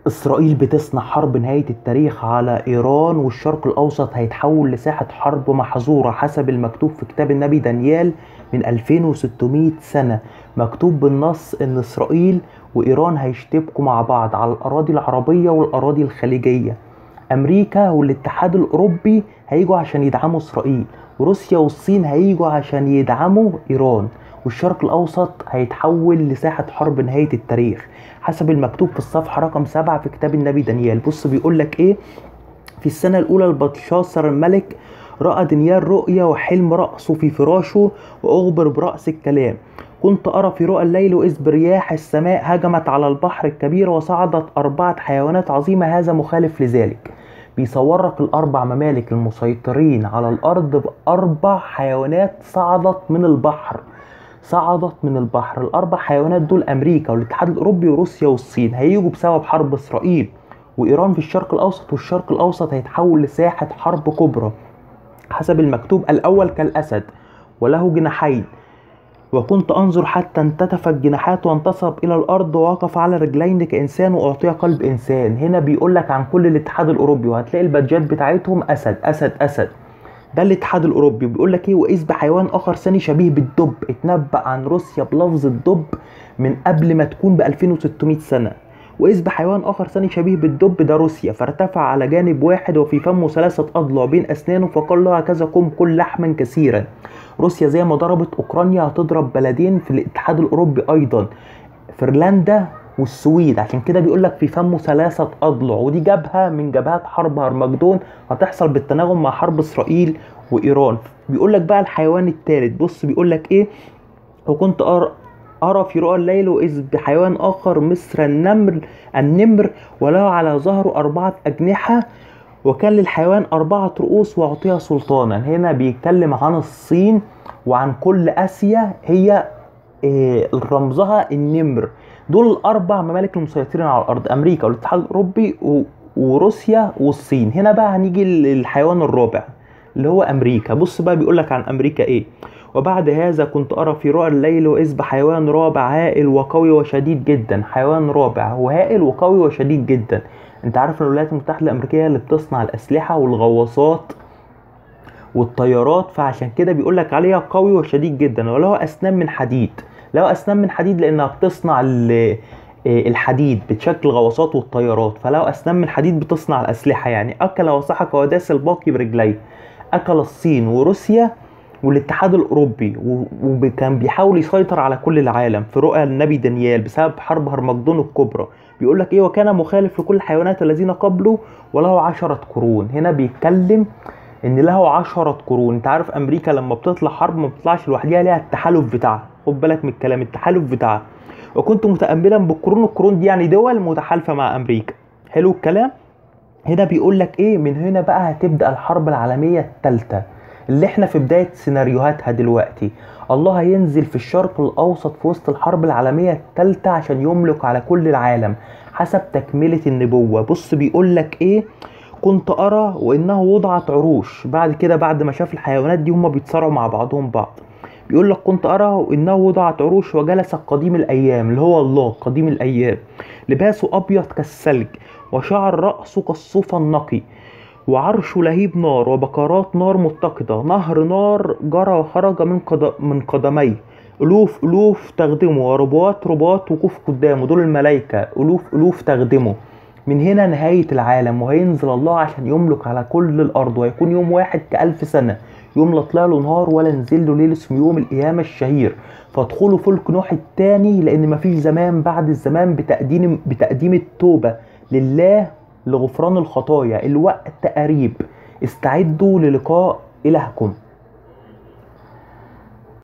إسرائيل بتصنع حرب نهاية التاريخ على إيران، والشرق الأوسط هيتحول لساحة حرب محظورة حسب المكتوب في كتاب النبي دانيال من 2600 سنة. مكتوب بالنص إن إسرائيل وإيران هيشتبكوا مع بعض على الأراضي العربية والأراضي الخليجية. أمريكا والاتحاد الأوروبي هيجوا عشان يدعموا إسرائيل، وروسيا والصين هيجوا عشان يدعموا إيران، والشرق الأوسط هيتحول لساحة حرب نهاية التاريخ حسب المكتوب في الصفحة رقم 7 في كتاب النبي دانيال. بص بيقولك إيه: في السنة الأولى لبلشاصر الملك رأى دانيال رؤيا وحلم رأسه في فراشه وأخبر برأس الكلام. كنت أرى في رؤى الليل إذ برياح السماء هجمت على البحر الكبير وصعدت 4 حيوانات عظيمة، هذا مخالف لذلك. بيصورك الأربع ممالك المسيطرين على الأرض بأربع حيوانات صعدت من البحر. الأربع حيوانات دول أمريكا والاتحاد الأوروبي وروسيا والصين، هيجوا بسبب حرب إسرائيل وإيران في الشرق الأوسط، والشرق الأوسط هيتحول لساحة حرب كبرى حسب المكتوب: الأول كالأسد وله جناحين، وكنت أنظر حتى انتتفت جناحاته وانتصب إلى الأرض ووقف على رجلين كإنسان وأعطيه قلب إنسان. هنا بيقولك عن كل الاتحاد الأوروبي، وهتلاقي البادجات بتاعتهم أسد أسد أسد. ده الاتحاد الأوروبي. بيقولك إيه: وإذ بحيوان آخر ثاني شبيه بالدب. اتنبأ عن روسيا بلفظ الدب من قبل ما تكون ب 2600 سنة. وإذ بحيوان آخر ثاني شبيه بالدب، ده روسيا، فارتفع على جانب واحد وفي فمه 3 أضلع بين أسنانه، فقال له: هكذا قم كل لحما كثيرا. روسيا زي ما ضربت أوكرانيا هتضرب بلدين في الاتحاد الأوروبي أيضا، فنلندا والسويد. عشان كده بيقولك في فمه 3 أضلع، ودي جبهة من جبهات حرب هرمجدون هتحصل بالتناغم مع حرب إسرائيل وإيران. بيقولك بقى الحيوان الثالث. بص بيقولك إيه: وكنت أرى في رؤى الليل وإذ بحيوان آخر مثل النمر وله على ظهره 4 أجنحة، وكان للحيوان 4 رؤوس وأعطيها سلطانا. هنا بيتكلم عن الصين وعن كل آسيا، هي رمزها النمر. دول الأربع ممالك المسيطرين على الأرض: أمريكا والاتحاد الأوروبي وروسيا والصين. هنا بقى هنيجي للحيوان الرابع اللي هو أمريكا. بص بقى بيقولك عن أمريكا إيه: وبعد هذا كنت أرى في رؤى الليل وإذ بحيوان رابع هائل وقوي وشديد جدا. حيوان رابع وهائل وقوي وشديد جدا. انت عارف ان الولايات المتحدة الأمريكية اللي بتصنع الأسلحة والغواصات والطيارات، فعشان كده بيقولك عليها قوي وشديد جدا. وله أسنان من حديد. له أسنان من حديد لأنها بتصنع الحديد بتشكل غواصات والطيارات، فله أسنان من حديد بتصنع الأسلحة. يعني أكل وسحق وداس الباقي برجليه. أكل الصين وروسيا والاتحاد الأوروبي، وكان بيحاول يسيطر على كل العالم في رؤى النبي دانيال بسبب حرب هرمجدون الكبرى. بيقولك إيه: وكان مخالف لكل الحيوانات الذين قبله وله 10 قرون. هنا بيتكلم ان له 10 قرون. انت عارف امريكا لما بتطلع حرب ما بتطلعش لوحدها، ليها التحالف بتاعها. خد بالك من الكلام، التحالف بتاعها. وكنت متأملا بالقرون. القرون دي يعني دول متحالفة مع امريكا. حلو الكلام. هنا بيقول لك ايه: من هنا بقى هتبدأ الحرب العالمية الثالثة اللي احنا في بداية سيناريوهاتها دلوقتي. الله هينزل في الشرق الاوسط في وسط الحرب العالمية الثالثة عشان يملك على كل العالم حسب تكملة النبوة. بص بيقول لك ايه: كنت أرى وإنه وضعت عروش. بعد كده بعد ما شاف الحيوانات دي هما بيتصارعوا مع بعضهم بعض، بيقول لك: كنت أرى وإنه وضعت عروش وجلس قديم الأيام اللي هو الله قديم الأيام، لباسه أبيض كالثلج وشعر رأسه كالصوف النقي، وعرشه لهيب نار وبكرات نار متقدة، نهر نار جرى وخرج من قدميه، ألوف تخدمه وربوات وقوف قدامه. دول الملائكة ألوف تخدمه. من هنا نهاية العالم، وهينزل الله عشان يملك على كل الأرض، وهيكون يوم واحد ك1000 سنة. يوم لا طلع له نهار ولا نزل له ليل، اسمه يوم القيامة الشهير. فادخلوا فلك نوح الثاني، لأن مفيش زمان بعد الزمان بتقديم التوبة لله لغفران الخطايا. الوقت قريب، استعدوا للقاء إلهكم.